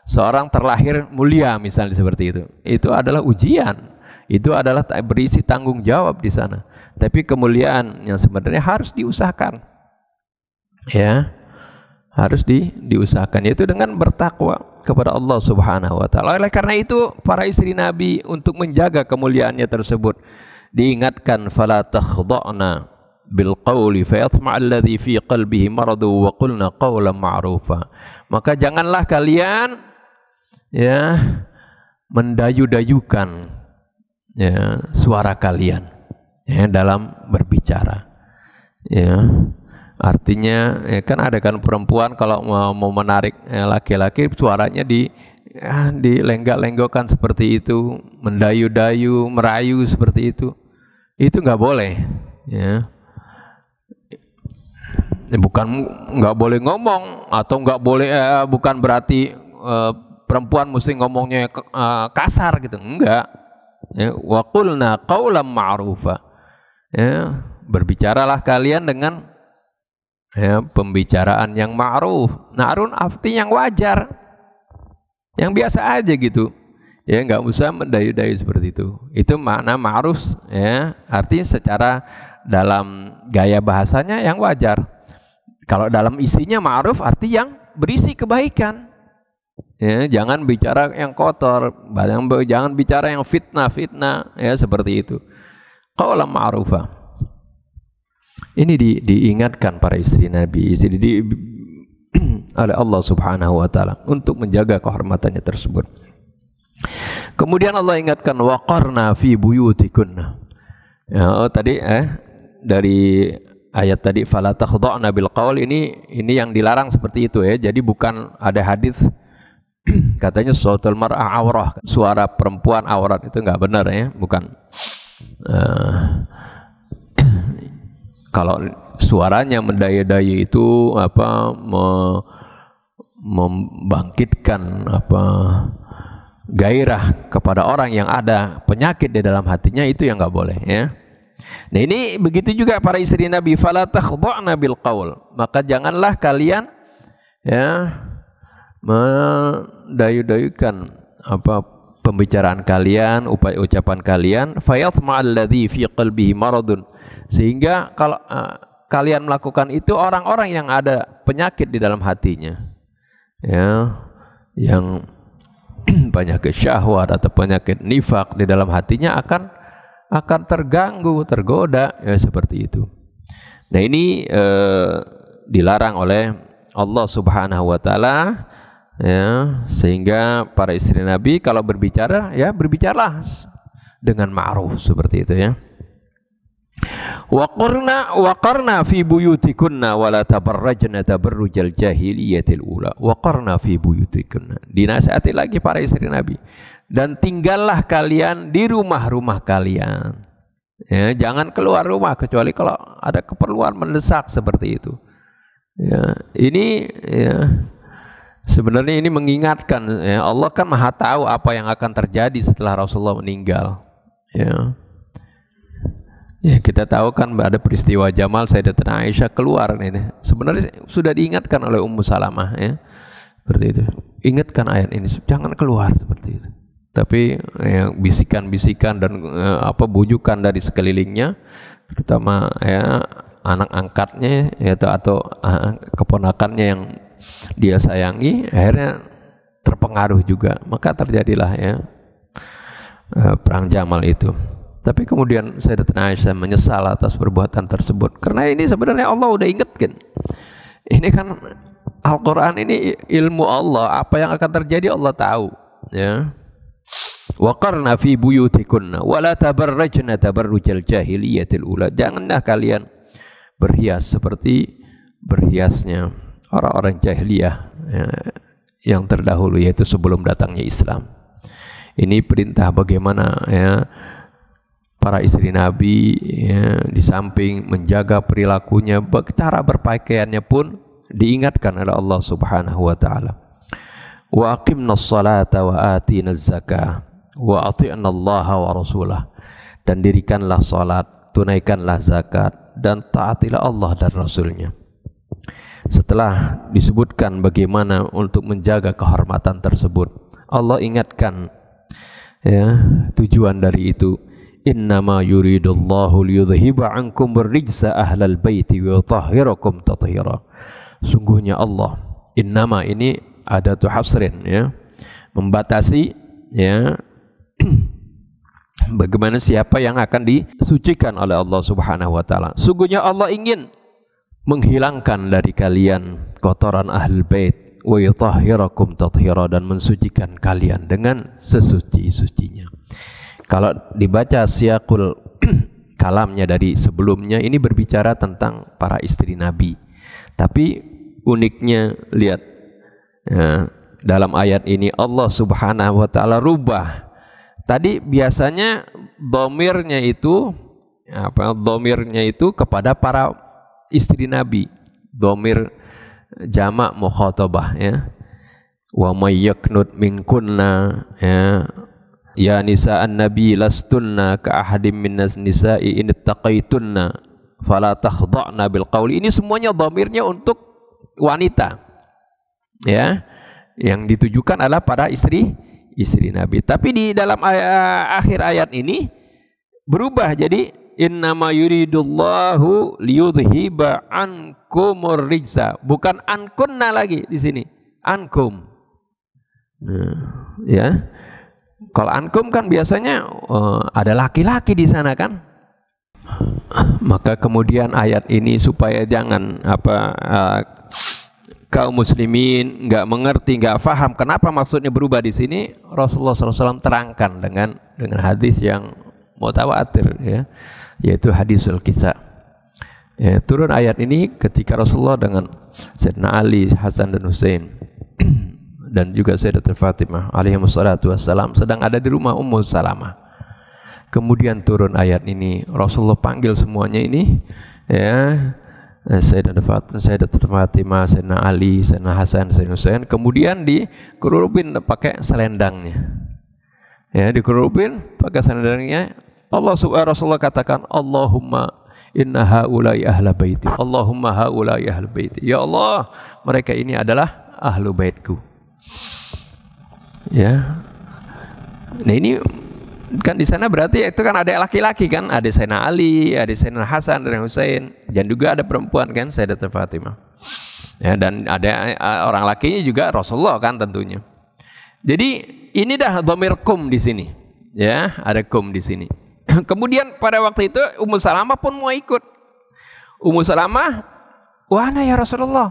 seorang terlahir mulia, misalnya seperti itu. Itu adalah ujian. Itu adalah berisi tanggung jawab di sana. Tapi kemuliaan yang sebenarnya harus diusahakan, ya, harus diusahakan, yaitu dengan bertakwa kepada Allah Subhanahu wa taala. Oleh karena itu para istri Nabi untuk menjaga kemuliaannya tersebut diingatkan, fala takhda'na bil qawli fayatma'alladzi fi qalbihi maradu wa qulna qawlan ma'rufa. Maka janganlah kalian, ya, mendayu-dayukan, ya, suara kalian, ya, dalam berbicara, ya. Artinya ya kan ada kan perempuan kalau mau menarik laki-laki suaranya dilenggak-lenggokkan seperti itu, mendayu-dayu, merayu seperti itu nggak boleh, ya. Bukan nggak boleh ngomong atau nggak boleh, bukan berarti perempuan mesti ngomongnya kasar gitu, enggak. Ya, wa qulna qaulan ma'rufa. Ya, berbicaralah kalian dengan pembicaraan yang ma'ruf. Ma'ruf artinya yang wajar, yang biasa aja gitu. Ya, nggak usah mendayu-dayu seperti itu. Itu makna ma'ruf, ya. Artinya secara dalam gaya bahasanya yang wajar. Kalau dalam isinya ma'ruf arti yang berisi kebaikan. Ya, jangan bicara yang kotor, jangan bicara yang fitnah, ya seperti itu. Qaulan ma'rufa. Ini diingatkan para istri Nabi oleh Allah Subhanahu wa taala untuk menjaga kehormatannya tersebut. Kemudian Allah ingatkan waqarna fi buyutikunna. Ya, tadi dari ayat tadi fala takhdha'na bil qaul, ini yang dilarang seperti itu ya. Jadi bukan ada hadis katanya sautul mar'ah aurah, suara perempuan aurat, itu enggak benar ya, bukan. Kalau suaranya mendayu-dayu itu membangkitkan gairah kepada orang yang ada penyakit di dalam hatinya, itu yang enggak boleh ya. Nah, ini begitu juga para istri Nabi, fala takhdha'na bil qaul, maka janganlah kalian ya mendayu-dayukan pembicaraan kalian, ucapan kalian, fayatma'al ladzi fi qalbihi maradun, sehingga kalau kalian melakukan itu orang-orang yang ada penyakit di dalam hatinya, ya, yang penyakit syahwat atau penyakit nifak di dalam hatinya akan terganggu, tergoda, ya seperti itu. Nah, ini dilarang oleh Allah Subhanahu wa taala, ya, sehingga para istri Nabi kalau berbicara ya berbicaralah dengan ma'ruf seperti itu ya. Waqarna fi buyutikunna wa la tabarrajna tabarrujal jahiliyatil ula. Waqarna fi buyutikunna. Dinasihati lagi para istri Nabi, dan tinggallah kalian di rumah-rumah kalian. Ya, jangan keluar rumah kecuali kalau ada keperluan mendesak seperti itu. Ya, ini ya sebenarnya ini mengingatkan ya, Allah kan Maha tahu apa yang akan terjadi setelah Rasulullah meninggal. Ya. Ya, kita tahu kan ada peristiwa Jamal Sayyidatina Aisyah keluar ini. Sebenarnya sudah diingatkan oleh Ummu Salamah ya. Seperti itu. Ingatkan ayat ini, jangan keluar seperti itu. Tapi ya, bisikan-bisikan dan bujukan dari sekelilingnya, terutama ya anak angkatnya ya, atau keponakannya yang dia sayangi, akhirnya terpengaruh juga, maka terjadilah ya perang Jamal itu. Tapi kemudian Sayyidatina Aisyah menyesal atas perbuatan tersebut, karena ini sebenarnya Allah udah ingatkan. Ini kan Al-Quran ini ilmu Allah, apa yang akan terjadi Allah tahu ya. Waqarna fi buyutikunna wa la tabarrajna tabarrujal jahiliyatil ula. Janganlah kalian berhias seperti berhiasnya orang-orang jahiliyah ya, yang terdahulu, yaitu sebelum datangnya Islam. Ini perintah bagaimana ya para istri Nabi ya, di samping menjaga perilakunya, cara berpakaiannya pun diingatkan oleh Allah Subhanahu wa taala. Wa aqimnas salata wa atinaz zakah wa ati'na Allah wa rasulah. Dan dirikanlah salat, tunaikanlah zakat, dan taatilah Allah dan Rasulnya. Setelah disebutkan bagaimana untuk menjaga kehormatan tersebut, Allah ingatkan ya tujuan dari itu. Innama yuridullahu liyudhiba ankum ar-rijsa ahlal baiti wa yutahhirakum tathira. Sungguhnya Allah, innama ini adatu hasrin ya, membatasi ya bagaimana siapa yang akan disucikan oleh Allah Subhanahu wa taala. Sungguhnya Allah ingin menghilangkan dari kalian kotoran ahlul bait wa yutahhirakum tathira, dan mensucikan kalian dengan sesuci-sucinya. Kalau dibaca siyaqul kalamnya dari sebelumnya, ini berbicara tentang para istri Nabi Tapi uniknya lihat ya, dalam ayat ini Allah Subhanahu wa taala rubah. Tadi biasanya dhamirnya itu kepada para istri Nabi. Dhamir jamak mukhatabah ya. Wa may yaknut minkunna ya nisa'an nabi lastunna ka ahadim minas nisa'i in ittaqaitunna fala takhda'na bil qawli. Ini semuanya dhamirnya untuk wanita. Ya. Yang ditujukan adalah para istri Nabi. Tapi di dalam akhir ayat ini berubah jadi innama yuridullahu liyudhiba ankumur rijsa, bukan ankunna lagi di sini, ankum. Nah, ya. Kalau ankum kan biasanya ada laki-laki di sana kan. Maka kemudian ayat ini supaya jangan kaum muslimin nggak mengerti, nggak faham kenapa maksudnya berubah di sini, Rasulullah SAW terangkan dengan hadis yang mutawatir ya, yaitu hadisul kisah. Ya, turun ayat ini ketika Rasulullah dengan Sayyidina Ali, Hasan dan Husain dan juga Sayyidatul Fatimah alaihissalatu wassalam sedang ada di rumah Ummu Salamah. Kemudian turun ayat ini, Rasulullah panggil semuanya ini ya, Sayyidatul Fatimah, Sayyidina Ali, Sayyidina Hasan, Sayyidina Husain, kemudian dikerubin pakai selendangnya. Ya, dikerubin pakai selendangnya. Rasulullah katakan, Allahumma inna haulai ahla baiti. Allahumma haulai ahla baiti. Ya Allah, mereka ini adalah ahlu baitku. Ya. Nah ini kan di sana berarti itu kan ada laki-laki kan, ada Sayyidina Ali, ada Sayyidina Hasan dan Husain, dan juga ada perempuan kan, Sayyidatul Fatimah. Ya, dan ada orang lakinya juga Rasulullah kan tentunya. Jadi ini dah dhamir kum di sini. Ya, ada kum di sini. Kemudian pada waktu itu Ummu Salamah pun mau ikut. Ummu Salamah, "Wahana ya Rasulullah,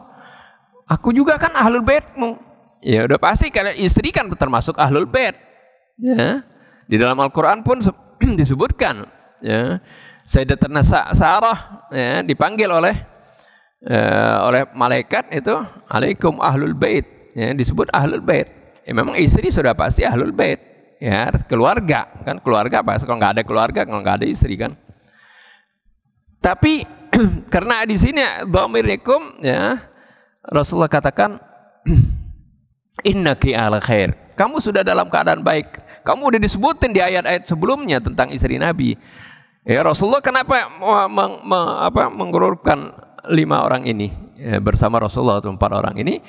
aku juga kan ahlul baitmu." Ya udah pasti karena istri kan termasuk ahlul bait. Ya. Di dalam Al-Qur'an pun disebutkan ya, Sayyidatuna Sarah ya, dipanggil oleh malaikat itu, "Alaikum ahlul bait." Ya, disebut ahlul bait. Ya, memang istri sudah pasti ahlul bait. Ya, keluarga kan, keluarga apa? Kalau nggak ada keluarga, kalau nggak ada istri kan. Tapi karena di sini dhamirikum ya, Rasulullah katakan innaki ala khair. Kamu sudah dalam keadaan baik. Kamu udah disebutin di ayat-ayat sebelumnya tentang istri Nabi. Ya, Rasulullah kenapa menggururkan 5 orang ini ya, bersama Rasulullah 4 orang ini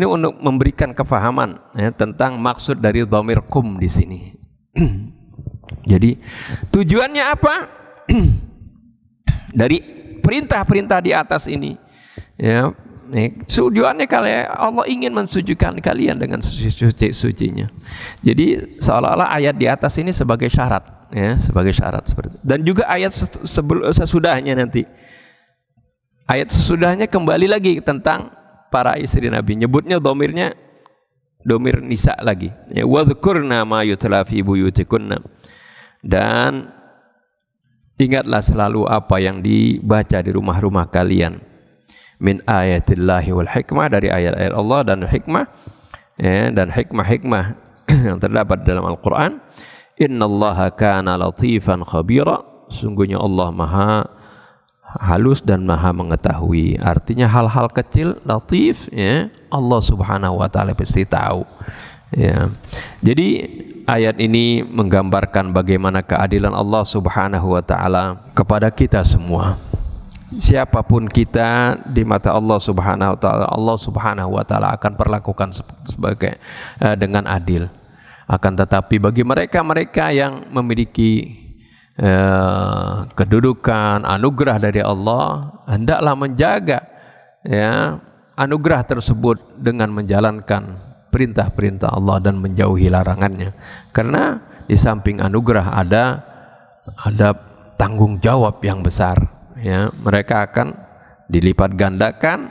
untuk memberikan kefahaman ya, tentang maksud dari dhamir kum di sini. Jadi tujuannya apa? Dari perintah-perintah di atas ini ya, tujuannya kalau Allah ingin mensucikan kalian dengan suci-sucinya. Jadi seolah-olah ayat di atas ini sebagai syarat ya, sebagai syarat seperti itu. Dan juga ayat sesudahnya nanti. Ayat sesudahnya kembali lagi tentang para istri Nabi. Nyebutnya dhamirnya dhamir nisa lagi. Ya, wadhkurna ma yutla fi buyutikunna. Dan ingatlah selalu apa yang dibaca di rumah-rumah kalian. Min ayatillahi wal hikmah, dari ayat-ayat Allah dan hikmah ya, dan hikmah-hikmah yang terdapat dalam Al-Quran. Innallaha kana latifan khabira. Sungguhnya Allah maha halus dan maha mengetahui. Artinya hal-hal kecil latif ya, Allah Subhanahu wa taala pasti tahu ya. Jadi ayat ini menggambarkan bagaimana keadilan Allah Subhanahu wa taala kepada kita semua. Siapapun kita di mata Allah Subhanahu wa taala, Allah Subhanahu wa taala akan perlakukan sebagai dengan adil. Akan tetapi bagi mereka-mereka yang memiliki kedudukan anugerah dari Allah, hendaklah menjaga ya anugerah tersebut dengan menjalankan perintah-perintah Allah dan menjauhi larangannya. Karena di samping anugerah ada tanggung jawab yang besar ya. Mereka akan dilipat gandakan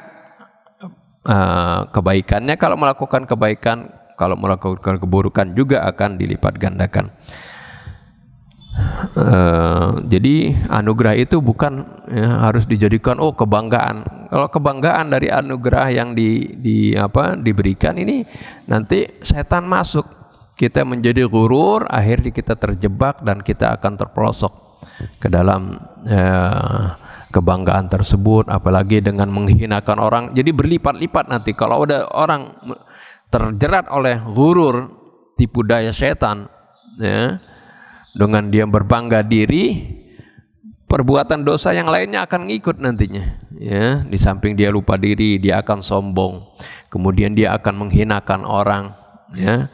kebaikannya kalau melakukan kebaikan, kalau melakukan keburukan juga akan dilipat gandakan. Jadi anugerah itu bukan harus dijadikan kebanggaan. Kalau kebanggaan dari anugerah yang diberikan ini, nanti setan masuk, kita menjadi gurur, akhirnya kita terjebak dan kita akan terperosok ke dalam kebanggaan tersebut, apalagi dengan menghinakan orang. Jadi berlipat-lipat nanti kalau udah orang terjerat oleh gurur, tipu daya setan, ya, dengan dia berbangga diri, perbuatan dosa yang lainnya akan ngikut nantinya, ya. Di samping dia lupa diri, dia akan sombong, kemudian dia akan menghinakan orang, ya,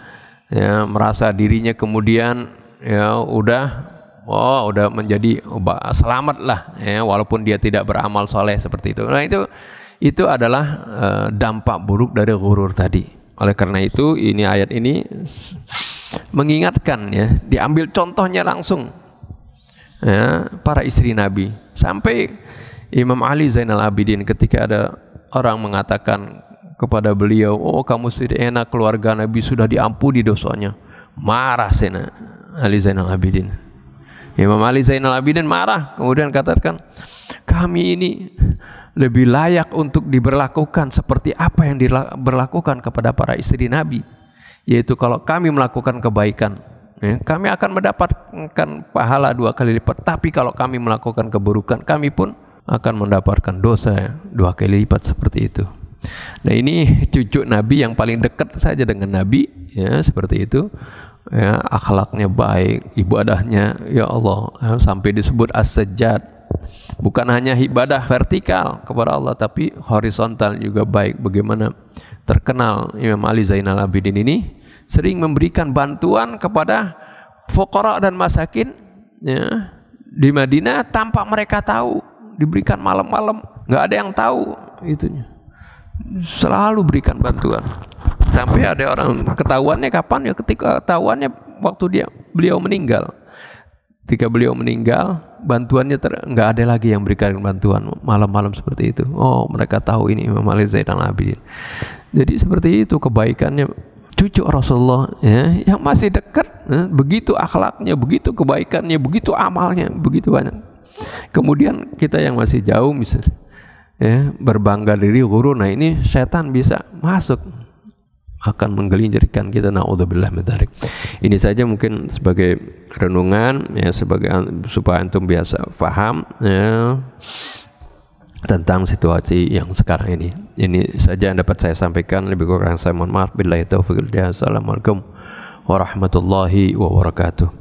merasa dirinya kemudian udah menjadi selamat lah, ya, walaupun dia tidak beramal soleh seperti itu. Nah itu adalah dampak buruk dari ghurur tadi. Oleh karena itu ini ayat ini mengingatkan, ya, diambil contohnya langsung, ya, para istri Nabi. Sampai Imam Ali Zainal Abidin ketika ada orang mengatakan kepada beliau, kamu sudah enak, keluarga Nabi sudah diampuni dosanya, marah Sayyidina Ali Zainal Abidin. Imam Ali Zainal Abidin marah, kemudian katakan, kami ini lebih layak untuk diberlakukan seperti apa yang diberlakukan kepada para istri Nabi, yaitu kalau kami melakukan kebaikan, ya, kami akan mendapatkan pahala 2 kali lipat. Tapi kalau kami melakukan keburukan, kami pun akan mendapatkan dosa, ya, 2 kali lipat seperti itu. Nah, ini cucu Nabi yang paling dekat saja dengan Nabi, ya, seperti itu, ya, akhlaknya baik, ibadahnya ya Allah, ya, sampai disebut as-sajjad. Bukan hanya ibadah vertikal kepada Allah, tapi horizontal juga baik. Bagaimana terkenal Imam Ali Zainal Abidin ini sering memberikan bantuan kepada fuqara dan masakin, ya, di Madinah tanpa mereka tahu, diberikan malam-malam, nggak ada yang tahu itunya. Selalu berikan bantuan. Sampai ada orang ketahuannya kapan, ya, ketika ketahuannya waktu beliau meninggal. Ketika beliau meninggal, bantuannya nggak ada lagi yang berikan bantuan malam-malam seperti itu. Mereka tahu ini Imam Ali Zainal Abidin. Jadi seperti itu kebaikannya cucu Rasulullah, ya, yang masih dekat, begitu akhlaknya, begitu kebaikannya, begitu amalnya, begitu banyak. Kemudian kita yang masih jauh misalnya, ya, berbangga diri, guru, nah ini setan bisa masuk, akan menggelincirkan kita, naudzubillah min dzalik. Ini saja mungkin sebagai renungan, ya, supaya antum biasa paham, ya, tentang situasi yang sekarang ini. Ini saja yang dapat saya sampaikan, lebih kurang saya mohon maaf. Billahi taufiq wal hidayah. Assalamualaikum warahmatullahi wabarakatuh.